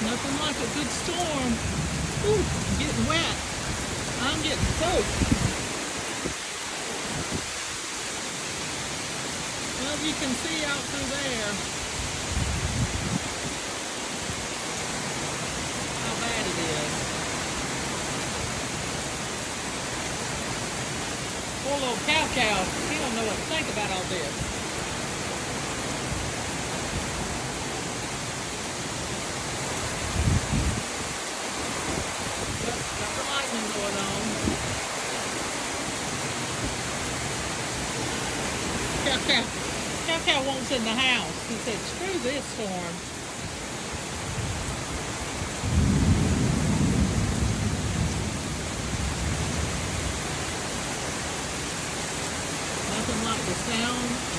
Nothing like a good storm. Ooh, I'm getting wet. I'm getting soaked. Well, you can see out through there how bad it is. Poor little cow. He don't know what to think about all this. Yep, got the lightning going on. Cow wants in the house. He said, screw this storm. Nothing like the sound